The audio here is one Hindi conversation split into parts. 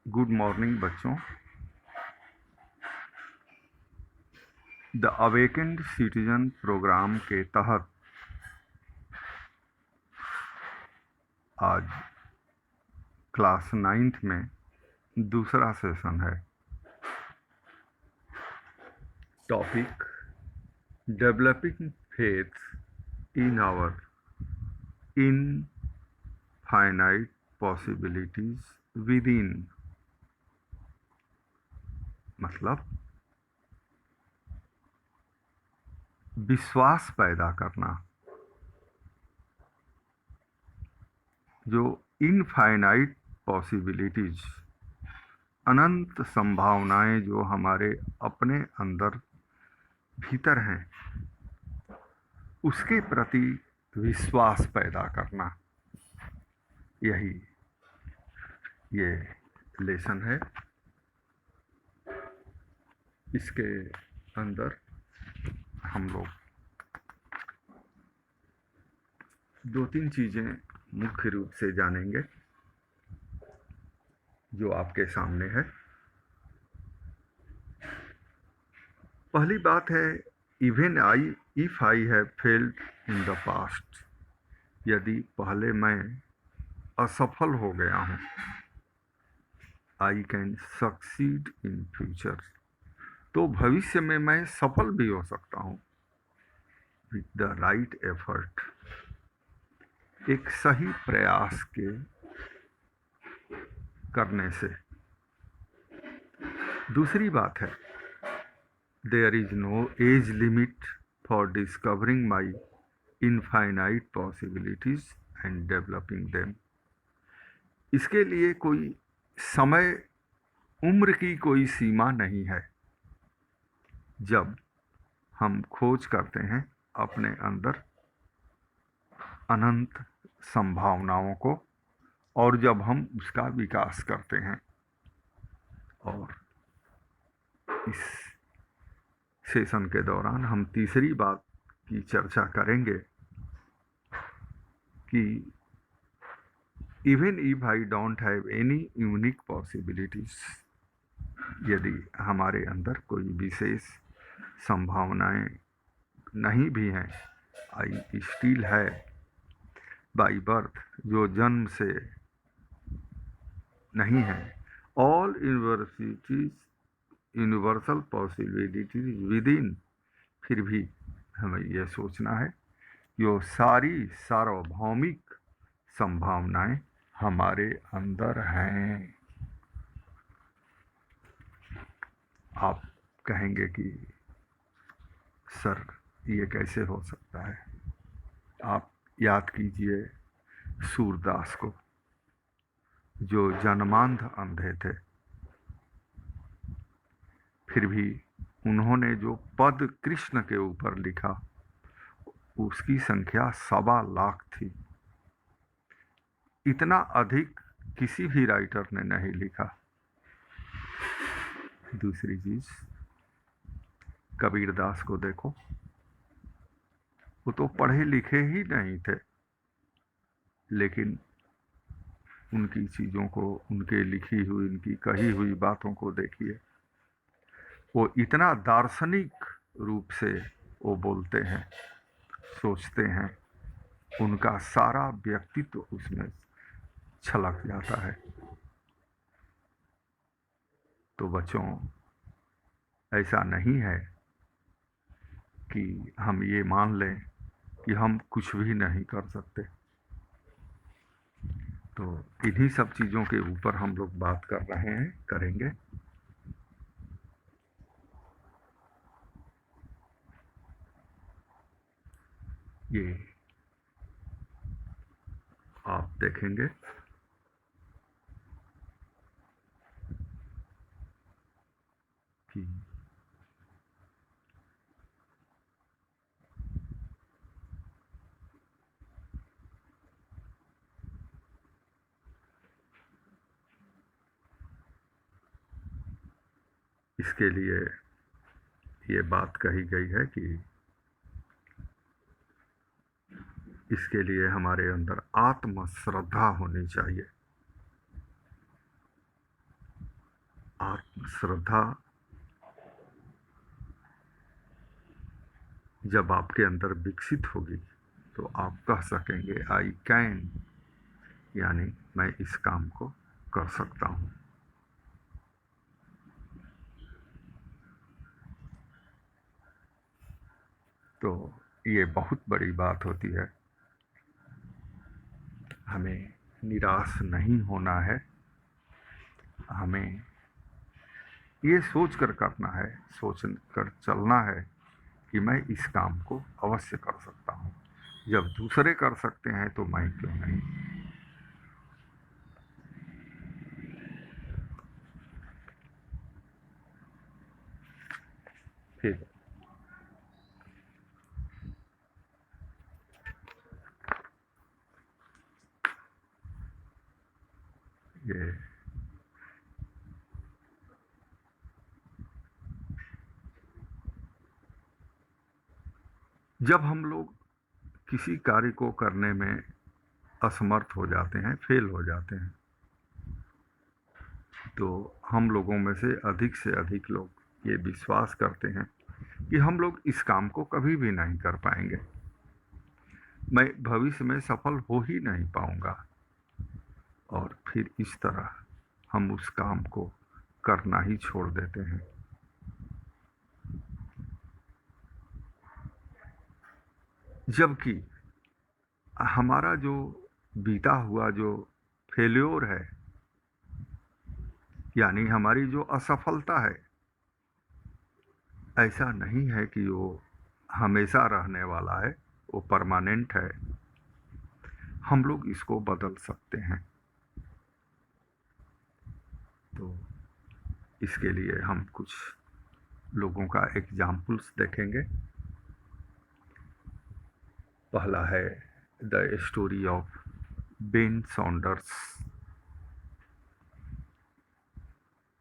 गुड मॉर्निंग बच्चों। द अवेकेंड सिटीजन प्रोग्राम के तहत आज क्लास 9th में दूसरा सेशन है। Topic developing faith in our infinite possibilities within, मतलब विश्वास पैदा करना। जो इनफाइनाइट पॉसिबिलिटीज, अनंत संभावनाएं जो हमारे अपने अंदर भीतर हैं, उसके प्रति विश्वास पैदा करना, यही ये लेसन है। इसके अंदर हम लोग दो तीन चीज़ें मुख्य रूप से जानेंगे जो आपके सामने है। पहली बात है, if I have failed in the past, यदि पहले मैं असफल हो गया हूँ, I can succeed in future, तो भविष्य में मैं सफल भी हो सकता हूँ विद द राइट एफर्ट, एक सही प्रयास के करने से। दूसरी बात है, there is no age limit for discovering my infinite possibilities and developing them. इसके लिए कोई समय, उम्र की कोई सीमा नहीं है। जब हम खोज करते हैं अपने अंदर अनंत संभावनाओं को, और जब हम उसका विकास करते हैं, और इस सेशन के दौरान हम तीसरी बात की चर्चा करेंगे कि even if I don't have any unique possibilities, यदि हमारे अंदर कोई विशेष संभावनाएं नहीं भी हैं, आई स्टिल है बाई बर्थ, जो जन्म से नहीं है, all universal possibilities with in, फिर भी हमें यह सोचना है यो सारी सार्वभौमिक संभावनाएं हमारे अंदर हैं। आप कहेंगे कि सर ये कैसे हो सकता है? आप याद कीजिए सूरदास को, जो जन्मांध अंधे थे, फिर भी उन्होंने जो पद कृष्ण के ऊपर लिखा उसकी संख्या 1.25 थी। इतना अधिक किसी भी राइटर ने नहीं लिखा। दूसरी चीज, कबीरदास को देखो, वो तो पढ़े लिखे ही नहीं थे, लेकिन उनकी चीज़ों को, उनके लिखी हुई, उनकी कही हुई बातों को देखिए। वो इतना दार्शनिक रूप से वो बोलते हैं, सोचते हैं, उनका सारा व्यक्तित्व उसमें छलक जाता है। तो बच्चों, ऐसा नहीं है कि हम ये मान लें कि हम कुछ भी नहीं कर सकते। तो इन्हीं सब चीज़ों के ऊपर हम लोग बात कर रहे हैं, करेंगे। ये आप देखेंगे कि इसके लिए ये बात कही गई है कि इसके लिए हमारे अंदर आत्म श्रद्धा होनी चाहिए। आत्म श्रद्धा जब आपके अंदर विकसित होगी तो आप कह सकेंगे आई कैन, यानी मैं इस काम को कर सकता हूँ। तो ये बहुत बड़ी बात होती है। हमें निराश नहीं होना है, हमें ये सोच कर करना है, सोच कर चलना है कि मैं इस काम को अवश्य कर सकता हूँ। जब दूसरे कर सकते हैं तो मैं क्यों नहीं। फिर ये जब हम लोग किसी कार्य को करने में असमर्थ हो जाते हैं, फेल हो जाते हैं, तो हम लोगों में से अधिक लोग ये विश्वास करते हैं कि हम लोग इस काम को कभी भी नहीं कर पाएंगे, मैं भविष्य में सफल हो ही नहीं पाऊंगा, और फिर इस तरह हम उस काम को करना ही छोड़ देते हैं। जबकि हमारा जो बीता हुआ जो फेल्योर है, यानी हमारी जो असफलता है, ऐसा नहीं है कि वो हमेशा रहने वाला है, वो परमानेंट है। हम लोग इसको बदल सकते हैं। तो इसके लिए हम कुछ लोगों का एग्जाम्पल्स देखेंगे। पहला है the story of Ben Saunders.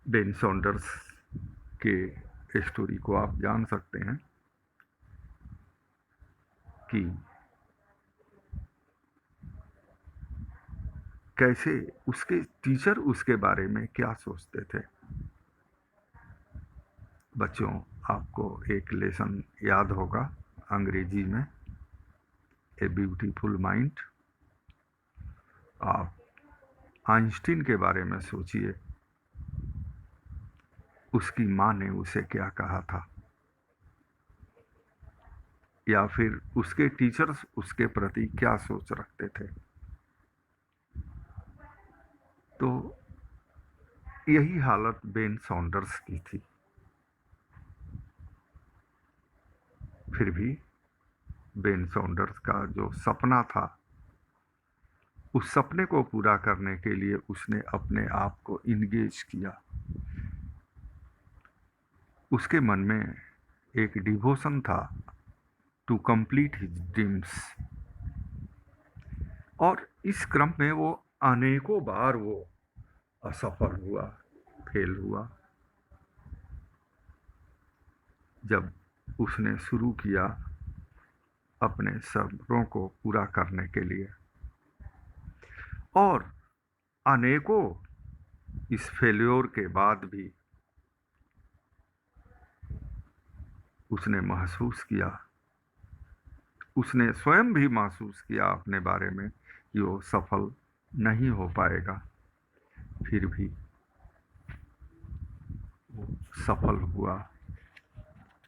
Ben Saunders के स्टोरी को आप जान सकते हैं कि कैसे उसके टीचर उसके बारे में क्या सोचते थे। बच्चों, आपको एक लेसन याद होगा अंग्रेजी में, ए ब्यूटीफुल माइंड। आप आइंस्टीन के बारे में सोचिए, उसकी माँ ने उसे क्या कहा था, या फिर उसके टीचर्स उसके प्रति क्या सोच रखते थे। तो यही हालत बेन सॉन्डर्स की थी। फिर भी बेन सॉन्डर्स का जो सपना था, उस सपने को पूरा करने के लिए उसने अपने आप को इंगेज किया। उसके मन में एक डिवोशन था टू कंप्लीट हिज ड्रीम्स, और इस क्रम में वो अनेकों बार वो असफल हुआ, फेल हुआ। जब उसने शुरू किया अपने सपनों को पूरा करने के लिए, और अनेकों इस फेल्योर के बाद भी उसने महसूस किया, उसने स्वयं भी महसूस किया अपने बारे में कि वो सफल नहीं हो पाएगा। फिर भी वो सफल हुआ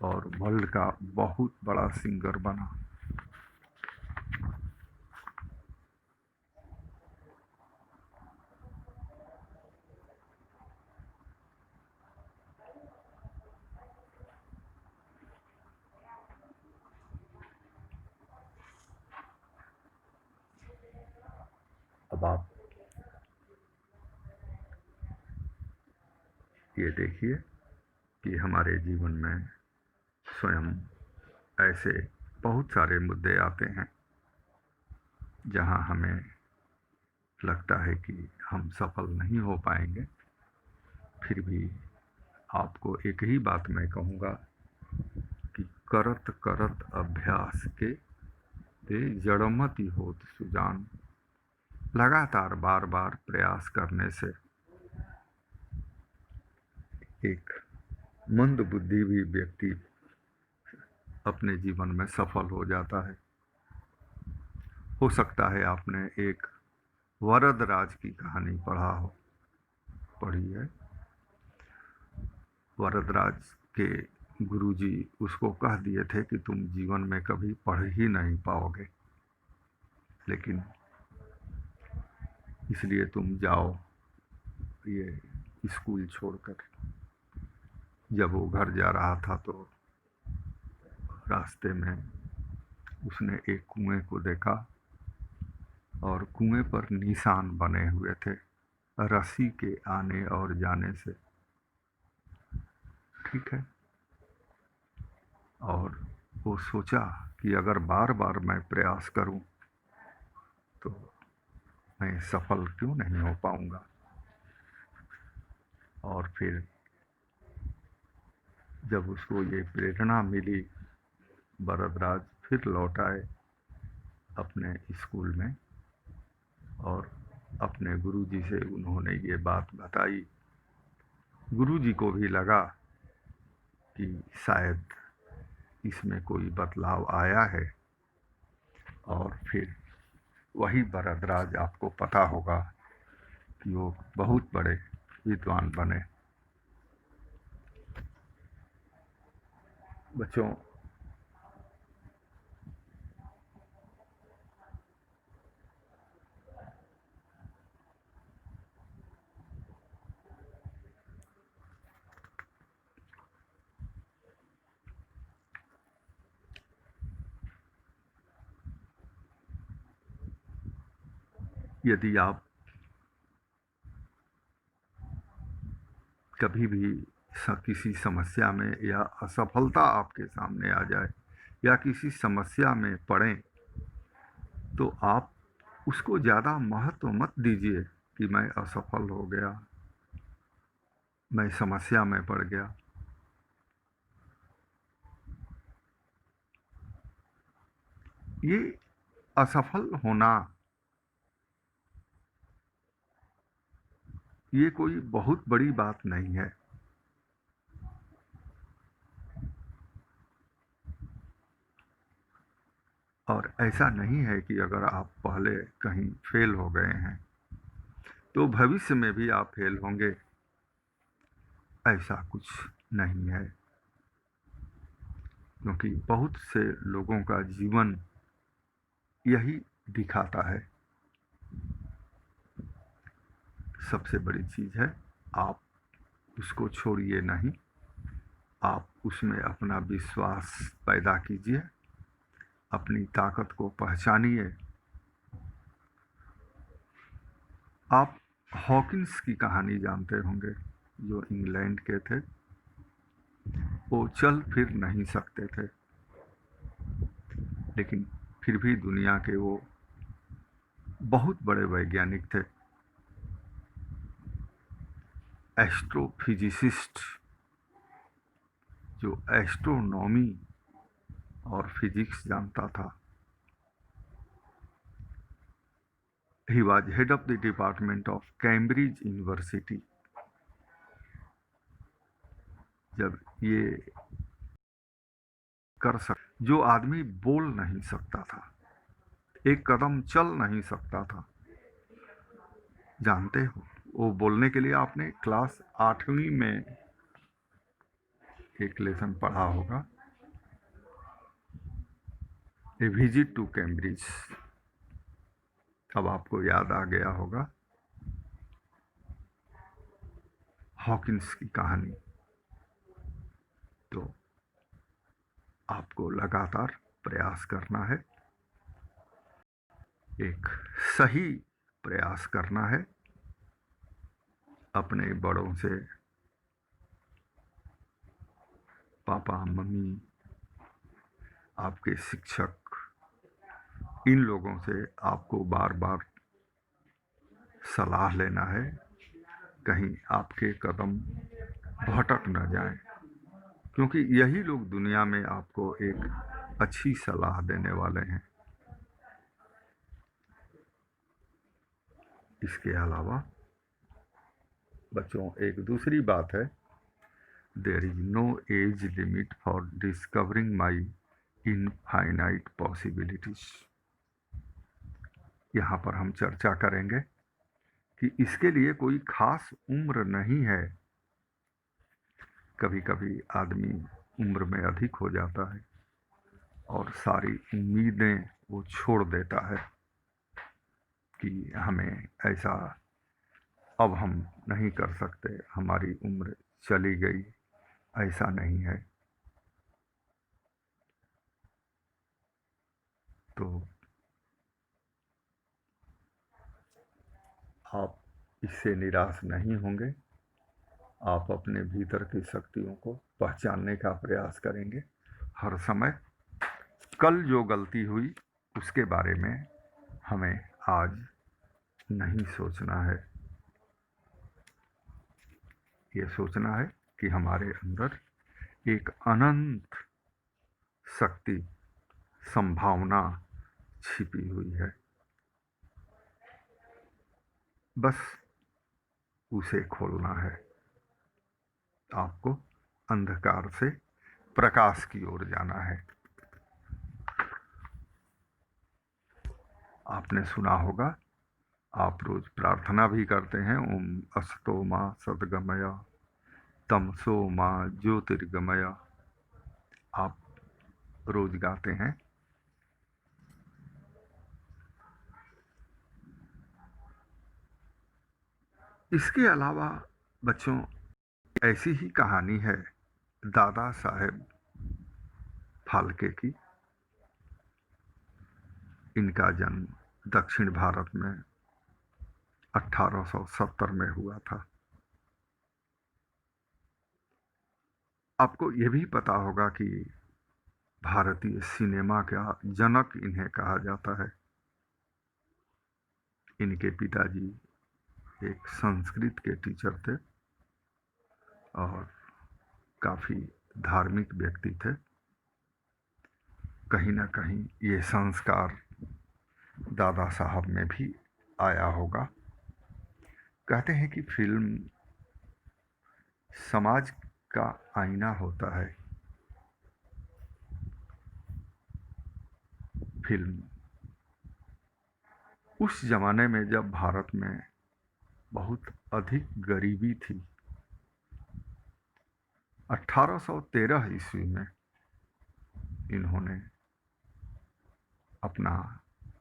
और वर्ल्ड का बहुत बड़ा सिंगर बना। अब आप ये देखिए कि हमारे जीवन में स्वयं ऐसे बहुत सारे मुद्दे आते हैं जहां हमें लगता है कि हम सफल नहीं हो पाएंगे। फिर भी आपको एक ही बात मैं कहूँगा कि करत करत अभ्यास के ते जड़मति होत सुजान। लगातार बार बार प्रयास करने से एक मंदबुद्धि भी व्यक्ति अपने जीवन में सफल हो जाता है। हो सकता है आपने एक वरदराज की कहानी पढ़ी है। वरदराज के गुरुजी उसको कह दिए थे कि तुम जीवन में कभी पढ़ ही नहीं पाओगे, लेकिन इसलिए तुम जाओ ये स्कूल छोड़कर। जब वो घर जा रहा था तो रास्ते में उसने एक कुएं को देखा और कुएं पर निशान बने हुए थे रस्सी के आने और जाने से। ठीक है, और वो सोचा कि अगर बार बार मैं प्रयास करूं तो मैं सफल क्यों नहीं हो पाऊंगा। और फिर जब उसको ये प्रेरणा मिली, भरद्वाज फिर लौट आए अपने स्कूल में और अपने गुरुजी से उन्होंने ये बात बताई। गुरुजी को भी लगा कि शायद इसमें कोई बदलाव आया है, और फिर वही भरद्वाज आपको पता होगा कि वो बहुत बड़े विद्वान बने। बच्चों, यदि आप कभी भी किसी समस्या में या असफलता आपके सामने आ जाए या किसी समस्या में पड़ें, तो आप उसको ज़्यादा महत्व मत दीजिए कि मैं असफल हो गया, मैं समस्या में पड़ गया। ये असफल होना ये कोई बहुत बड़ी बात नहीं है। और ऐसा नहीं है कि अगर आप पहले कहीं फेल हो गए हैं तो भविष्य में भी आप फेल होंगे, ऐसा कुछ नहीं है। क्योंकि बहुत से लोगों का जीवन यही दिखाता है। सबसे बड़ी चीज़ है, आप उसको छोड़िए नहीं, आप उसमें अपना विश्वास पैदा कीजिए, अपनी ताकत को पहचानिए। आप हॉकिंस की कहानी जानते होंगे, जो इंग्लैंड के थे। वो चल फिर नहीं सकते थे, लेकिन फिर भी दुनिया के वो बहुत बड़े वैज्ञानिक थे, एस्ट्रोफिजिसिस्ट, जो एस्ट्रोनॉमी और फिजिक्स जानता था। He was head of the department of Cambridge University। जब ये कर जो आदमी बोल नहीं सकता था, एक कदम चल नहीं सकता था, जानते हो वो बोलने के लिए आपने क्लास 8वीं में एक लेसन पढ़ा होगा, ए विजिट टू कैम्ब्रिज। अब आपको याद आ गया होगा हॉकिंस की कहानी। तो आपको लगातार प्रयास करना है, एक सही प्रयास करना है, अपने बड़ों से, पापा मम्मी, आपके शिक्षक, इन लोगों से आपको बार बार सलाह लेना है, कहीं आपके कदम भटक न जाएं, क्योंकि यही लोग दुनिया में आपको एक अच्छी सलाह देने वाले हैं। इसके अलावा बच्चों, एक दूसरी बात है there is no age limit for discovering my infinite possibilities. यहाँ पर हम चर्चा करेंगे कि इसके लिए कोई खास उम्र नहीं है। कभी कभी आदमी उम्र में अधिक हो जाता है और सारी उम्मीदें वो छोड़ देता है कि हमें ऐसा अब हम नहीं कर सकते, हमारी उम्र चली गई। ऐसा नहीं है। तो आप इससे निराश नहीं होंगे। आप अपने भीतर की शक्तियों को पहचानने का प्रयास करेंगे हर समय। कल जो गलती हुई उसके बारे में हमें आज नहीं सोचना है। ये सोचना है कि हमारे अंदर एक अनंत शक्ति, संभावना छिपी हुई है। बस उसे खोलना है। आपको अंधकार से प्रकाश की ओर जाना है। आपने सुना होगा, आप रोज प्रार्थना भी करते हैं, ओम अस्तो मां सद्गमया तमसो मां ज्योतिर्गमया। आप रोज गाते हैं। इसके अलावा बच्चों, ऐसी ही कहानी है दादा साहेब फाल्के की। इनका जन्म दक्षिण भारत में 1870 में हुआ था। आपको यह भी पता होगा कि भारतीय सिनेमा का जनक इन्हें कहा जाता है। इनके पिताजी एक संस्कृत के टीचर थे और काफी धार्मिक व्यक्ति थे। कहीं ना कहीं ये संस्कार दादा साहब में भी आया होगा। कहते हैं कि फिल्म समाज का आईना होता है। फिल्म उस जमाने में जब भारत में बहुत अधिक गरीबी थी, 1813 ईस्वी में इन्होंने अपना,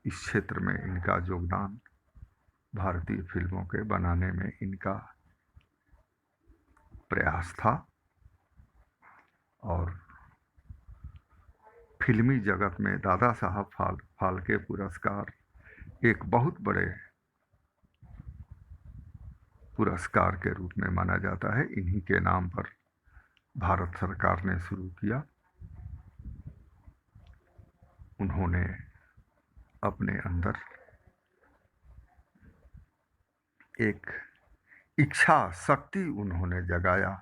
इस क्षेत्र में इनका योगदान, भारतीय फिल्मों के बनाने में इनका प्रयास था। और फिल्मी जगत में दादा साहब फाल्के पुरस्कार एक बहुत बड़े पुरस्कार के रूप में माना जाता है। इन्हीं के नाम पर भारत सरकार ने शुरू किया। उन्होंने अपने अंदर एक इच्छा शक्ति उन्होंने जगाया।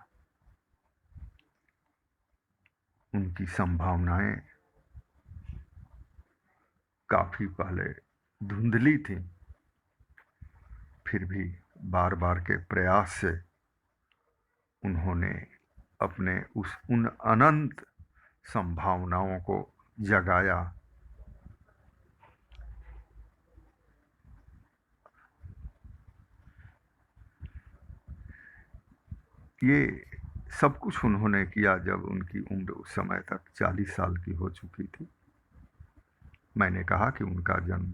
उनकी संभावनाएं काफी पहले धुंधली थी, फिर भी बार बार के प्रयास से उन्होंने अपने उन अनंत संभावनाओं को जगाया। ये सब कुछ उन्होंने किया जब उनकी उम्र उस समय तक 40 साल की हो चुकी थी। मैंने कहा कि उनका जन्म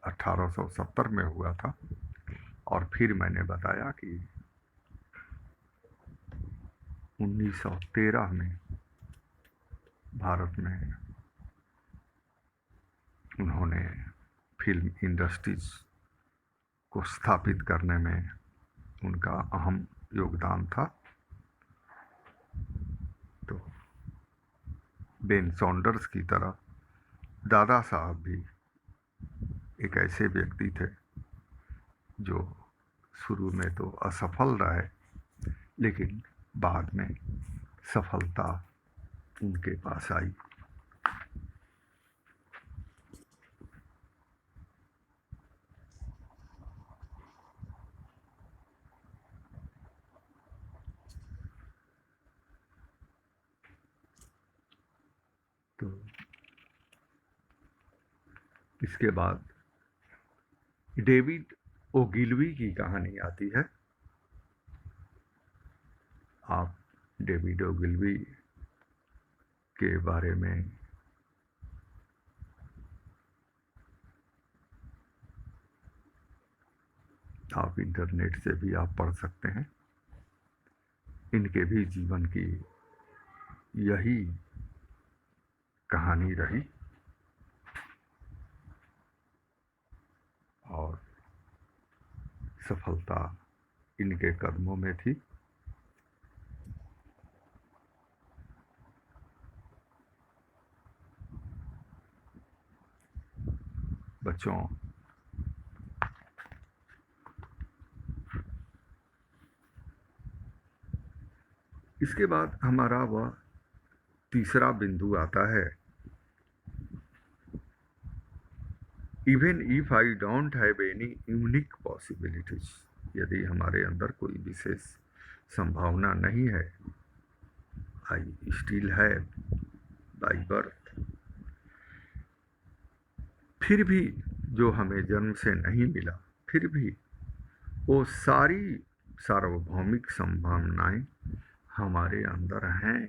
1870 में हुआ था और फिर मैंने बताया कि 1913 में भारत में उन्होंने फिल्म इंडस्ट्रीज को स्थापित करने में उनका अहम योगदान था। तो बेन सॉन्डर्स की तरह दादा साहब भी एक ऐसे व्यक्ति थे जो शुरू में तो असफल रहे, लेकिन बाद में सफलता उनके पास आई। इसके बाद डेविड ओगिलवी की कहानी आती है। आप डेविड ओगिलवी के बारे में आप इंटरनेट से भी आप पढ़ सकते हैं। इनके भी जीवन की यही कहानी रही और सफलता इनके कदमों में थी। बच्चों, इसके बाद हमारा वह तीसरा बिंदु आता है, even if I don't have any unique possibilities. यदि हमारे अंदर कोई विशेष संभावना नहीं है, I still have by birth, फिर भी जो हमें जन्म से नहीं मिला, फिर भी वो सारी सार्वभौमिक संभावनाएं हमारे अंदर हैं।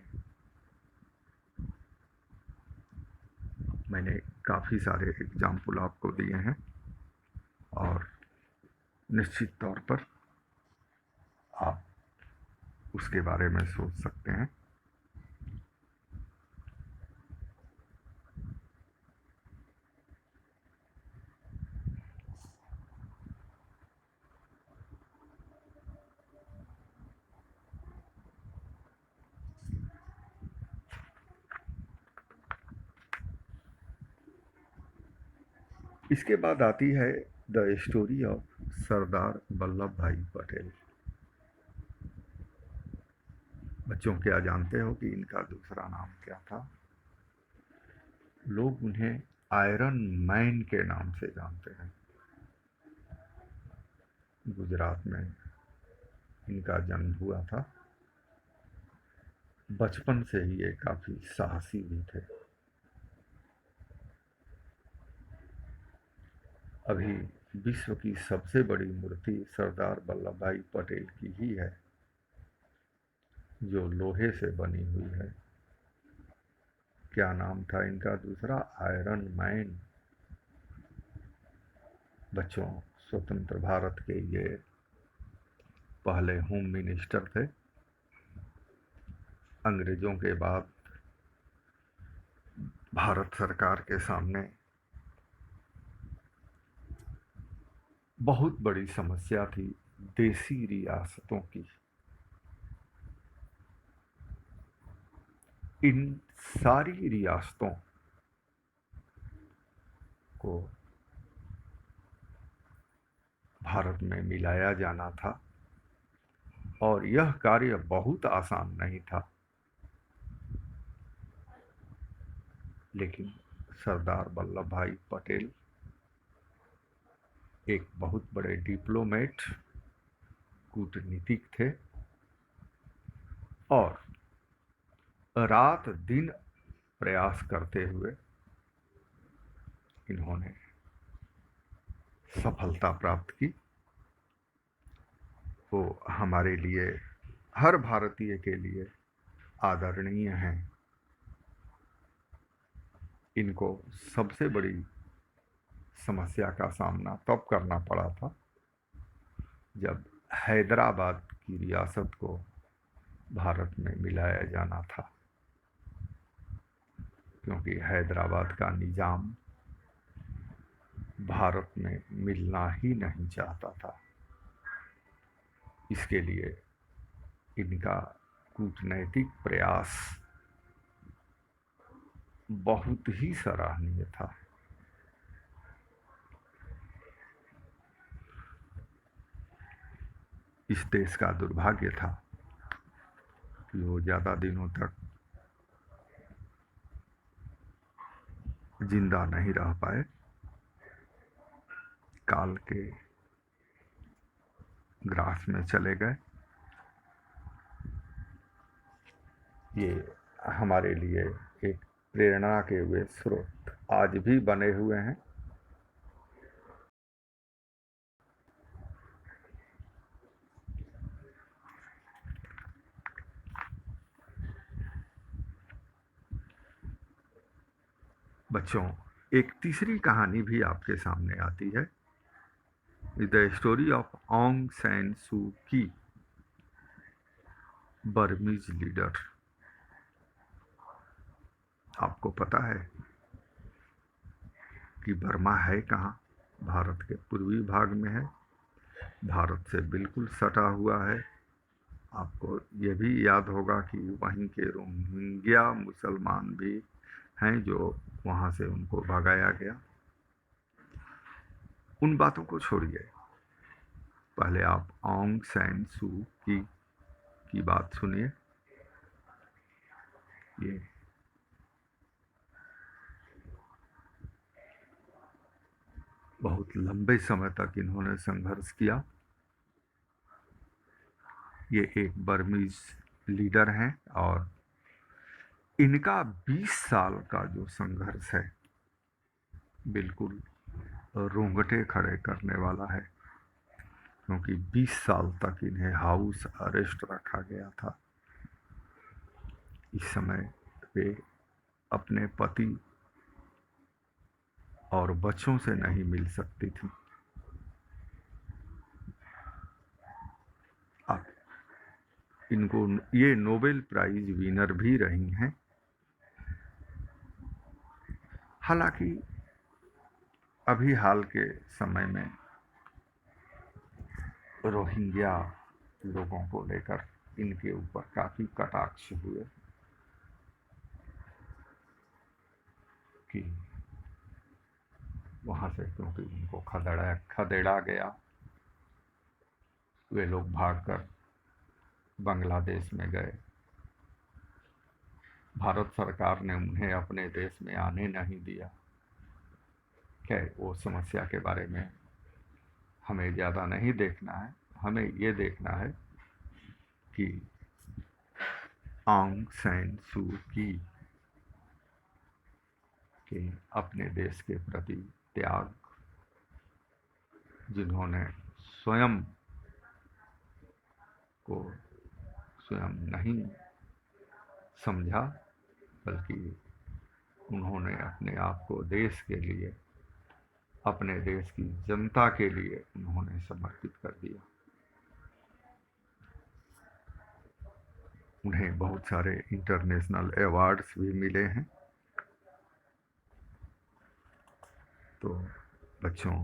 मैंने काफ़ी सारे एग्जाम्पल आपको दिए हैं और निश्चित तौर पर आप उसके बारे में सोच सकते हैं। इसके बाद आती है the story of Sardar Vallabh भाई पटेल। बच्चों, क्या जानते हो कि इनका दूसरा नाम क्या था? लोग उन्हें आयरन मैन के नाम से जानते हैं। गुजरात में इनका जन्म हुआ था। बचपन से ही ये काफ़ी साहसी भी थे। अभी विश्व की सबसे बड़ी मूर्ति सरदार वल्लभ भाई पटेल की ही है, जो लोहे से बनी हुई है। क्या नाम था इनका दूसरा? Iron man. बच्चों, स्वतंत्र भारत के ये पहले होम मिनिस्टर थे। अंग्रेजों के बाद भारत सरकार के सामने बहुत बड़ी समस्या थी देसी रियासतों की। इन सारी रियासतों को भारत में मिलाया जाना था और यह कार्य बहुत आसान नहीं था। लेकिन सरदार वल्लभ भाई पटेल एक बहुत बड़े डिप्लोमेट, कूटनीतिक थे और रात दिन प्रयास करते हुए इन्होंने सफलता प्राप्त की। वो हमारे लिए, हर भारतीय के लिए आदरणीय हैं। इनको सबसे बड़ी समस्या का सामना तब करना पड़ा था जब हैदराबाद की रियासत को भारत में मिलाया जाना था, क्योंकि हैदराबाद का निजाम भारत में मिलना ही नहीं चाहता था। इसके लिए इनका कूटनैतिक प्रयास बहुत ही सराहनीय था। इस देश का दुर्भाग्य था कि वो ज़्यादा दिनों तक जिंदा नहीं रह पाए। काल के ग्रास में चले गए। ये हमारे लिए एक प्रेरणा के वे स्रोत आज भी बने हुए हैं। बच्चों, एक तीसरी कहानी भी आपके सामने आती है, द स्टोरी ऑफ ऑन्ग सैन सू की, बर्मीज लीडर। आपको पता है कि बर्मा है कहाँ? भारत के पूर्वी भाग में है, भारत से बिल्कुल सटा हुआ है। आपको ये भी याद होगा कि वहीं के रोहिंग्या मुसलमान भी हैं जो वहाँ से उनको भगाया गया। उन बातों को छोड़िए, पहले आप ऑन्ग सैन सू की बात सुनिए। ये बहुत लंबे समय तक इन्होंने संघर्ष किया। ये एक बर्मीज लीडर हैं और इनका 20 साल का जो संघर्ष है, बिल्कुल रोंगटे खड़े करने वाला है, क्योंकि 20 साल तक इन्हें हाउस अरेस्ट रखा गया था। इस समय वे अपने पति और बच्चों से नहीं मिल सकती थी। अब इनको ये नोबेल प्राइज विनर भी रही हैं। हालांकि अभी हाल के समय में रोहिंग्या लोगों को लेकर इनके ऊपर काफी कटाक्ष हुए कि वहां से, क्योंकि उनको खदेड़ा गया, वे लोग भागकर बांग्लादेश में गए। भारत सरकार ने उन्हें अपने देश में आने नहीं दिया। खैर, वो समस्या के बारे में हमें ज़्यादा नहीं देखना है। हमें ये देखना है कि ऑन्ग सैन सू की के अपने देश के प्रति त्याग, जिन्होंने स्वयं को स्वयं नहीं समझा, बल्कि उन्होंने अपने आप को देश के लिए, अपने देश की जनता के लिए उन्होंने समर्पित कर दिया। उन्हें बहुत सारे इंटरनेशनल अवार्ड्स भी मिले हैं। तो बच्चों,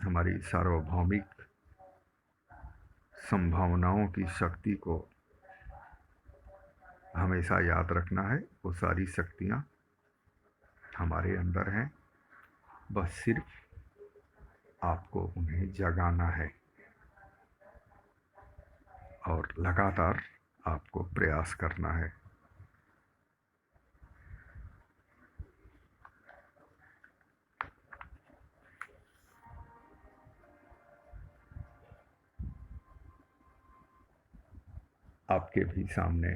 हमारी सार्वभौमिक संभावनाओं की शक्ति को हमेशा याद रखना है। वो सारी शक्तियाँ हमारे अंदर हैं, बस सिर्फ आपको उन्हें जगाना है और लगातार आपको प्रयास करना है। आपके भी सामने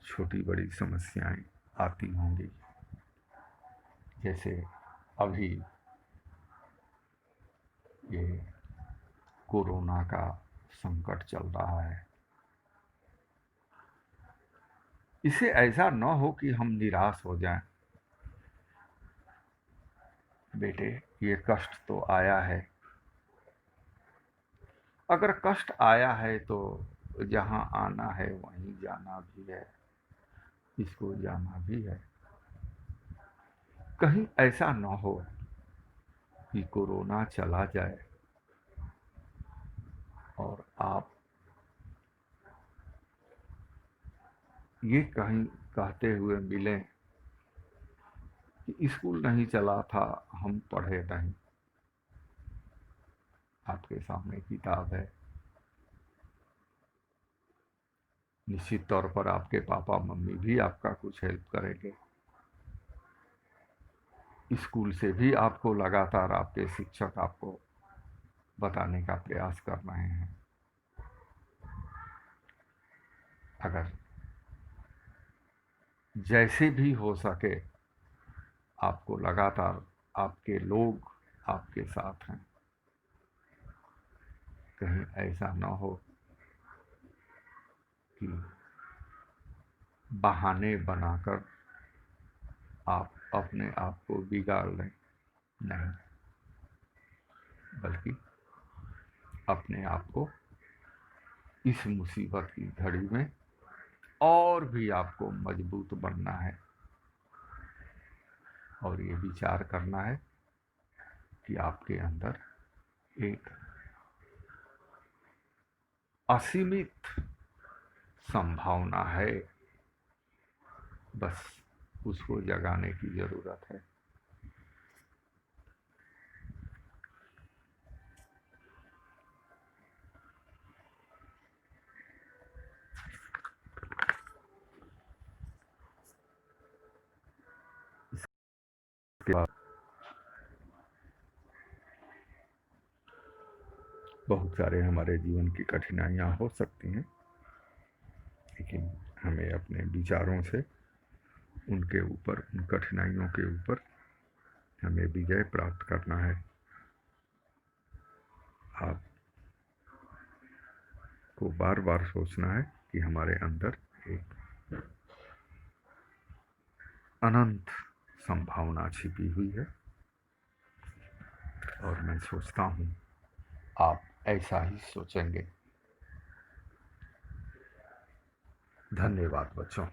छोटी बड़ी समस्याएं आती होंगी, जैसे अभी ये कोरोना का संकट चल रहा है। इसे ऐसा न हो कि हम निराश हो जाएं। बेटे, ये कष्ट तो आया है। अगर कष्ट आया है तो जहां आना है वहीं जाना भी है, इसको जाना भी है। कहीं ऐसा न हो कि कोरोना चला जाए और आप ये कहीं कहते हुए मिलें कि स्कूल नहीं चला था, हम पढ़े नहीं। आपके सामने किताब है, निश्चित तौर पर आपके पापा मम्मी भी आपका कुछ हेल्प करेंगे। स्कूल से भी आपको लगातार आपके शिक्षक आपको बताने का प्रयास कर रहे हैं। अगर जैसे भी हो सके, आपको लगातार आपके लोग आपके साथ हैं। कहीं ऐसा न हो कि बहाने बनाकर आप अपने आप को बिगाड़ लें, नहीं, बल्कि अपने आप को इस मुसीबत की घड़ी में और भी आपको मजबूत बनना है और ये विचार करना है कि आपके अंदर एक असीमित संभावना है, बस उसको जगाने की जरूरत है। इसके बाद बहुत सारे हमारे जीवन की कठिनाइयाँ हो सकती हैं, लेकिन हमें अपने विचारों से उनके ऊपर, उन कठिनाइयों के ऊपर हमें विजय प्राप्त करना है। आपको बार बार सोचना है कि हमारे अंदर एक अनंत संभावना छिपी हुई है और मैं सोचता हूँ आप ऐसा ही सोचेंगे। धन्यवाद बच्चों।